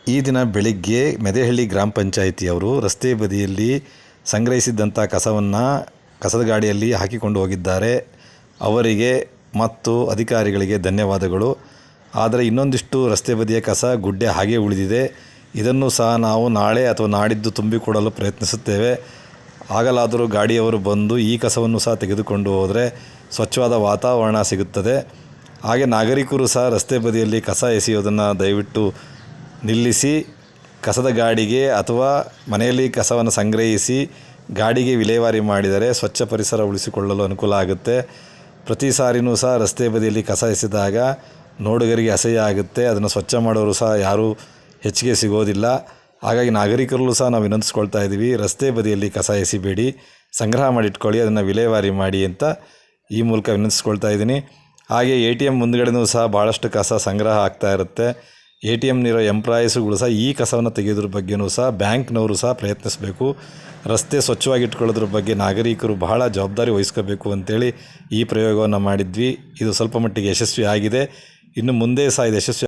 ಈ ದಿನ ಬೆಳಿಗ್ಗೆ ಮೆದೇಹಳ್ಳಿ ಗ್ರಾಮ ಪಂಚಾಯಿತಿಯವರು ರಸ್ತೆ ಬದಿಯಲ್ಲಿ ಸಂಗ್ರಹಿಸಿದ್ದಂಥ ಕಸವನ್ನು ಕಸದ ಗಾಡಿಯಲ್ಲಿ ಹಾಕಿಕೊಂಡು ಹೋಗಿದ್ದಾರೆ. ಅವರಿಗೆ ಮತ್ತು ಅಧಿಕಾರಿಗಳಿಗೆ ಧನ್ಯವಾದಗಳು. ಆದರೆ ಇನ್ನೊಂದಿಷ್ಟು ರಸ್ತೆ ಬದಿಯ ಕಸ ಗುಡ್ಡೆ ಹಾಗೆ ಉಳಿದಿದೆ. ಇದನ್ನು ಸಹ ನಾವು ನಾಳೆ ಅಥವಾ ನಾಡಿದ್ದು ತುಂಬಿಕೊಡಲು ಪ್ರಯತ್ನಿಸುತ್ತೇವೆ. ಆಗಲಾದರೂ ಗಾಡಿಯವರು ಬಂದು ಈ ಕಸವನ್ನು ಸಹ ತೆಗೆದುಕೊಂಡು ಹೋದರೆ ಸ್ವಚ್ಛವಾದ ವಾತಾವರಣ ಸಿಗುತ್ತದೆ. ಹಾಗೆ ನಾಗರಿಕರು ಸಹ ರಸ್ತೆ ಬದಿಯಲ್ಲಿ ಕಸ ಎಸೆಯೋದನ್ನು ದಯವಿಟ್ಟು ನಿಲ್ಲಿಸಿ ಕಸದ ಗಾಡಿಗೆ ಅಥವಾ ಮನೆಯಲ್ಲಿ ಕಸವನ್ನು ಸಂಗ್ರಹಿಸಿ ಗಾಡಿಗೆ ವಿಲೇವಾರಿ ಮಾಡಿದರೆ ಸ್ವಚ್ಛ ಪರಿಸರ ಉಳಿಸಿಕೊಳ್ಳಲು ಅನುಕೂಲ ಆಗುತ್ತೆ. ಪ್ರತಿ ಸಾರಿನೂ ಸಹ ರಸ್ತೆ ಬದಿಯಲ್ಲಿ ಕಸ ಎಸೆದಾಗ ನೋಡುಗರಿಗೆ ಅಸಹ್ಯ ಆಗುತ್ತೆ. ಅದನ್ನು ಸ್ವಚ್ಛ ಮಾಡೋರು ಸಹ ಯಾರೂ ಹೆಚ್ಚಿಗೆ ಸಿಗೋದಿಲ್ಲ. ಹಾಗಾಗಿ ನಾಗರಿಕರಲ್ಲೂ ಸಹ ನಾವು ವಿನಂತಿಸ್ಕೊಳ್ತಾ ಇದ್ದೀವಿ, ರಸ್ತೆ ಬದಿಯಲ್ಲಿ ಕಸ ಎಸಿಬೇಡಿ, ಸಂಗ್ರಹ ಮಾಡಿಟ್ಕೊಳ್ಳಿ, ಅದನ್ನು ವಿಲೇವಾರಿ ಮಾಡಿ ಅಂತ ಈ ಮೂಲಕ ವಿನಂತಿಸ್ಕೊಳ್ತಾ ಇದ್ದೀನಿ. ಹಾಗೆ ATM ಮುಂದುಗಡೆನೂ ಸಹ ಭಾಳಷ್ಟು ಕಸ ಸಂಗ್ರಹ ಆಗ್ತಾ ಇರುತ್ತೆ. ATMನಿರೋ ಎಂಪ್ಲಾಯೀಸುಗಳು ಸಹ ಈ ಕಸವನ್ನು ತೆಗೆಯೋದ್ರ ಬಗ್ಗೆಯೂ ಸಹ ಬ್ಯಾಂಕ್ನವರು ಸಹ ಪ್ರಯತ್ನಿಸಬೇಕು. ರಸ್ತೆ ಸ್ವಚ್ಛವಾಗಿ ಇಟ್ಕೊಳ್ಳೋದ್ರ ಬಗ್ಗೆ ನಾಗರಿಕರು ಬಹಳ ಜವಾಬ್ದಾರಿ ವಹಿಸ್ಕೋಬೇಕು ಅಂತೇಳಿ ಈ ಪ್ರಯೋಗವನ್ನು ಮಾಡಿದ್ವಿ. ಇದು ಸ್ವಲ್ಪ ಮಟ್ಟಿಗೆ ಯಶಸ್ವಿ ಆಗಿದೆ. ಇನ್ನು ಮುಂದೆ ಸಹ ಇದು ಯಶಸ್ವಿ